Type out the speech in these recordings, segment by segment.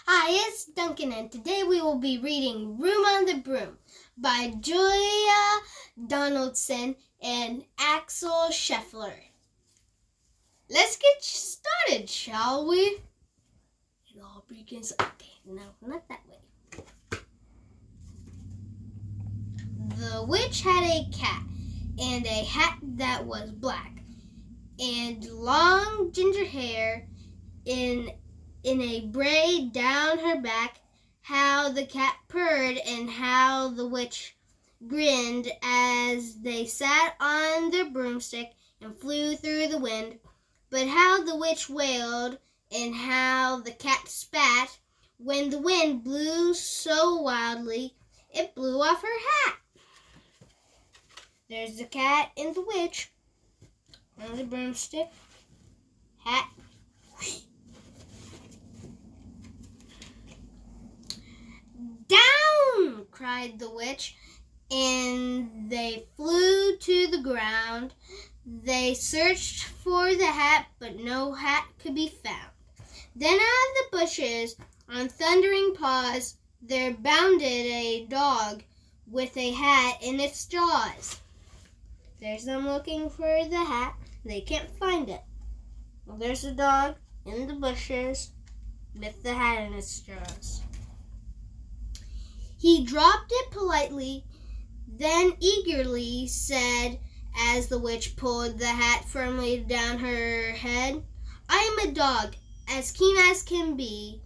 Hi, it's Duncan, and today we will be reading Room on the Broom by Julia Donaldson and Axel Scheffler. Let's get started, shall we? It all begins. Okay, no, not that way. The witch had a cat and a hat that was black and long ginger hair in a braid down her back. How the cat purred and how the witch grinned as they sat on their broomstick and flew through the wind. But how the witch wailed and how the cat spat when the wind blew so wildly it blew off her hat. There's the cat and the witch on the broomstick, hat. Down! Cried the witch, and they flew to the ground. They searched for the hat, but no hat could be found. Then out of the bushes, on thundering paws, there bounded a dog with a hat in its jaws. There's them looking for the hat. They can't find it. Well, there's a dog in the bushes with the hat in its jaws. He dropped it politely, then eagerly said, as the witch pulled the hat firmly down her head, "I am a dog, as keen as can be.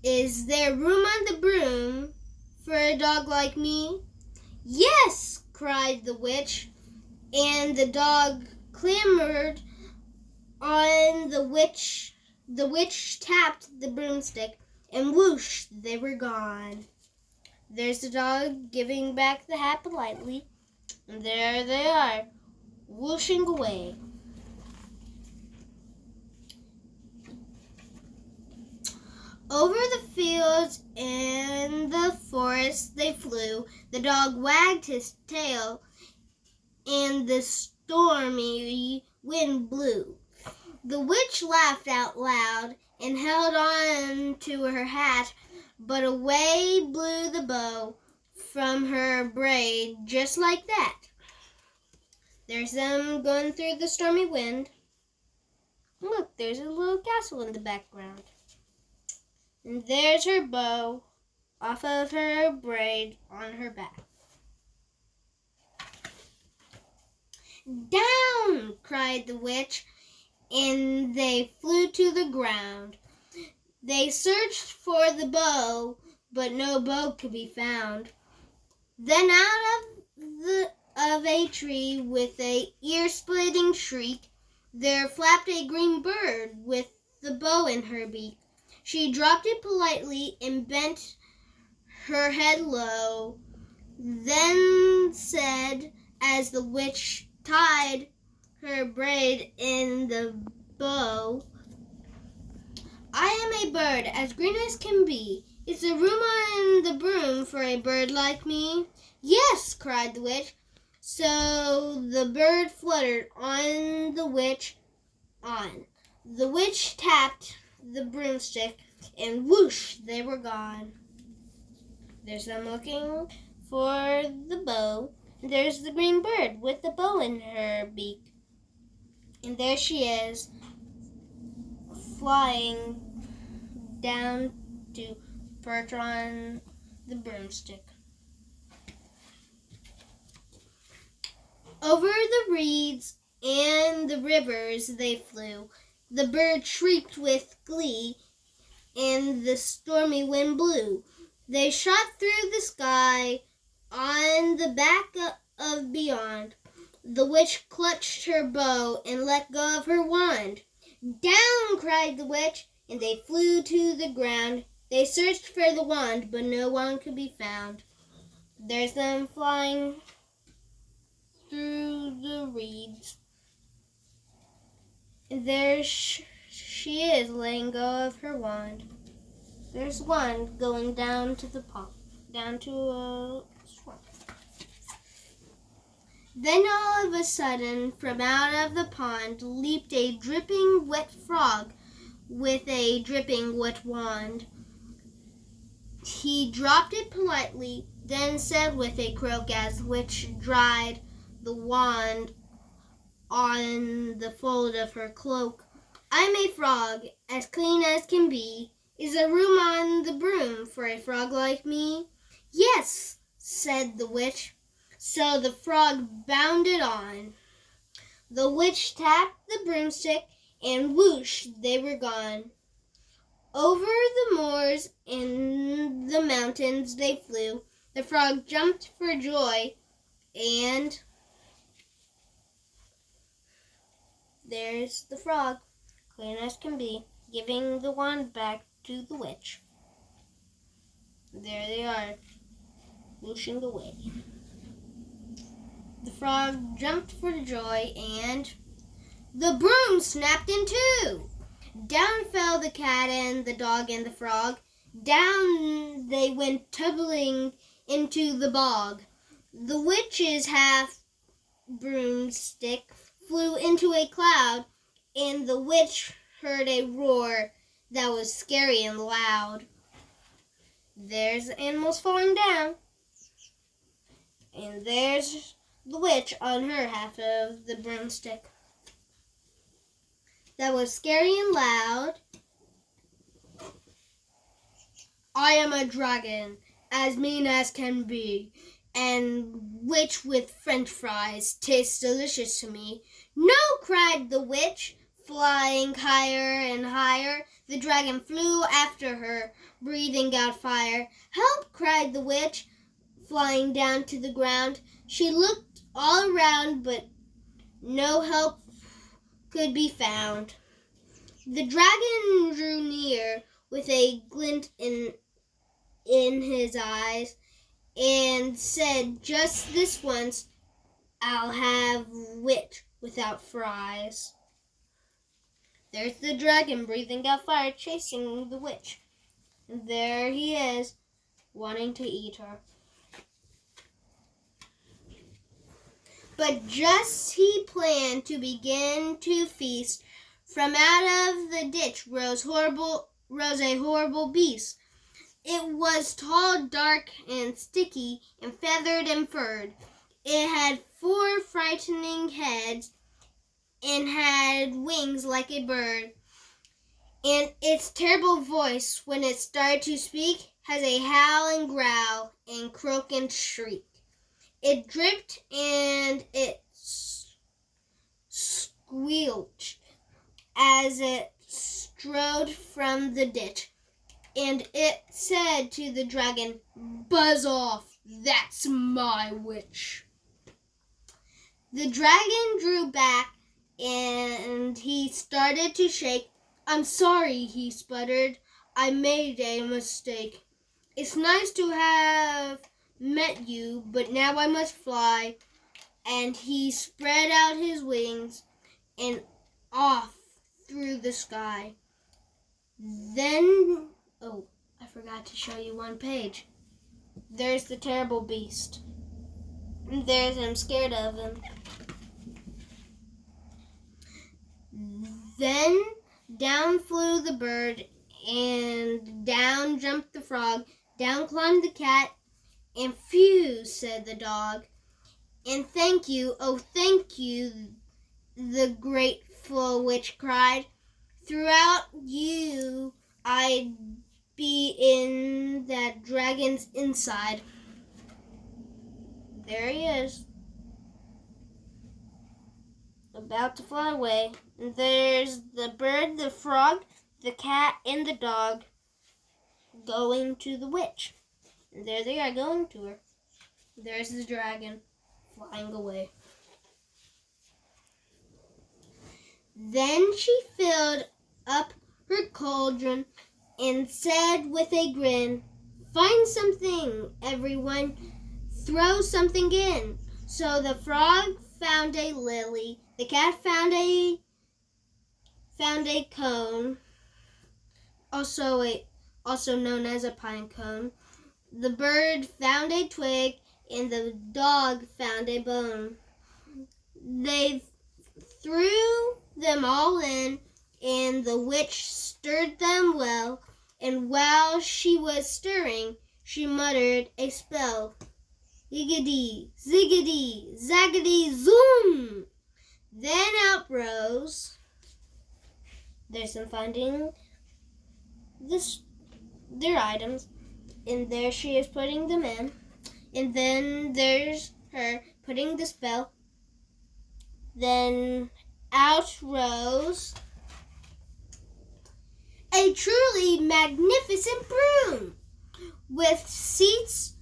Is there room on the broom for a dog like me?" "Yes," cried the witch, and the dog clambered on the witch. The witch tapped the broomstick, and whoosh, they were gone. There's the dog giving back the hat politely, and there they are, whooshing away. Over the fields and the forest they flew. The dog wagged his tail, and the stormy wind blew. The witch laughed out loud and held on to her hat, but away blew the bow from her braid just like that. There's them going through the stormy wind. Look, there's a little castle in the background. And there's her bow off of her braid on her back. "Down!" cried the witch, and they flew to the ground. They searched for the bow, but no bow could be found. Then out of a tree with a ear-splitting shriek, there flapped a green bird with the bow in her beak. She dropped it politely and bent her head low, then said, as the witch tied her braid in the bow, "I am a bird as green as can be. Is there room on the broom for a bird like me?" "Yes," cried the witch. So the bird fluttered on the witch on. The witch tapped the broomstick, and whoosh, they were gone. There's them looking for the bow. There's the green bird with the bow in her beak. And there she is, flying down to perch on the broomstick. Over the reeds and the rivers they flew. The bird shrieked with glee, and the stormy wind blew. They shot through the sky on the back of beyond. The witch clutched her bow and let go of her wand. "Down!" cried the witch, and they flew to the ground. They searched for the wand, but no wand could be found. There's them flying through the reeds. There she is, letting go of her wand. There's one going down to the pond, down to a swamp. Then all of a sudden, from out of the pond leaped a dripping wet frog with a dripping wet wand. He dropped it politely, then said with a croak as the witch dried the wand on the fold of her cloak, "I'm a frog, as clean as can be. Is there room on the broom for a frog like me?" "Yes," said the witch. So the frog bounded on. The witch tapped the broomstick, and whoosh, they were gone. Over the moors and the mountains they flew. The frog jumped for joy, and there's the frog, clean as can be, giving the wand back to the witch. There they are, whooshing away. The frog jumped for joy, and the broom snapped in two. Down fell the cat and the dog and the frog. Down they went tumbling into the bog. The witch's half broomstick flew into a cloud, and the witch heard a roar that was scary and loud. There's the animals falling down, and there's the witch on her half of the broomstick. That was scary and loud. "I am a dragon, as mean as can be, and which with French fries tastes delicious to me." "No!" cried the witch, flying higher and higher. The dragon flew after her, breathing out fire. "Help!" cried the witch, flying down to the ground. She looked all around, but no help could be found. The dragon drew near with a glint in his eyes, and said, "Just this once, I'll have wit without fries." There's the dragon breathing out fire, chasing the witch. And there he is, wanting to eat her. But just he planned to begin to feast, from out of the ditch rose a horrible beast. It was tall, dark, and sticky, and feathered and furred. It had 4 frightening heads, and had wings like a bird. And its terrible voice, when it started to speak, has a howl and growl and croak and shriek. It dripped and it squelched as it strode from the ditch. And it said to the dragon, "Buzz off, that's my witch." The dragon drew back, and he started to shake. "I'm sorry," he sputtered. "I made a mistake. It's nice to have met you, but now I must fly." And he spread out his wings and off through the sky. Then, I forgot to show you one page. There's the terrible beast. There's him, scared of him. Then down flew the bird, and down jumped the frog, down climbed the cat, and phew, said the dog. And thank you, oh thank you, the grateful witch cried. Throughout you I'd be in that dragon's inside. There he is, about to fly away. And there's the bird, the frog, the cat, and the dog going to the witch. And there they are, going to her. There's the dragon flying away. Then she filled up her cauldron and said with a grin, "Find something, everyone, throw something in." So the frog found a lily, the cat found a cone, also known as a pine cone. The bird found a twig, and the dog found a bone. They threw them all in, and the witch stirred them well, and while she was stirring, she muttered a spell. Yiggity, ziggity, zaggity, zoom! Then out rose. There's them finding their items, and there she is putting them in. And then there's her putting the spell. Then out rose a truly magnificent broom with seats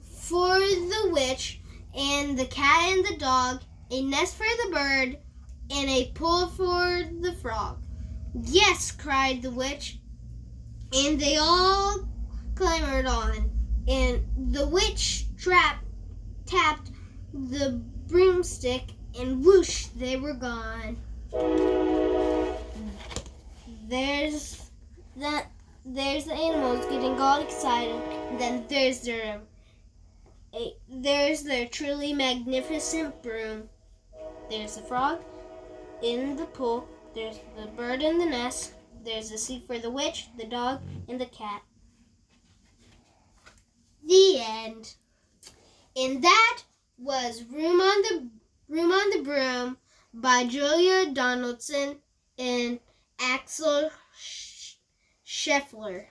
for the witch and the cat and the dog, a nest for the bird, and a pool for the frog. Yes, cried the witch, and they all clambered on, and the witch tapped the broomstick, and whoosh, they were gone. There's the animals getting all excited, and then there's their truly magnificent broom. There's the frog in the pool. There's the bird in the nest. There's the seat for the witch, the dog, and the cat. The end. And that was Room on the Broom by Julia Donaldson and Axel Scheffler.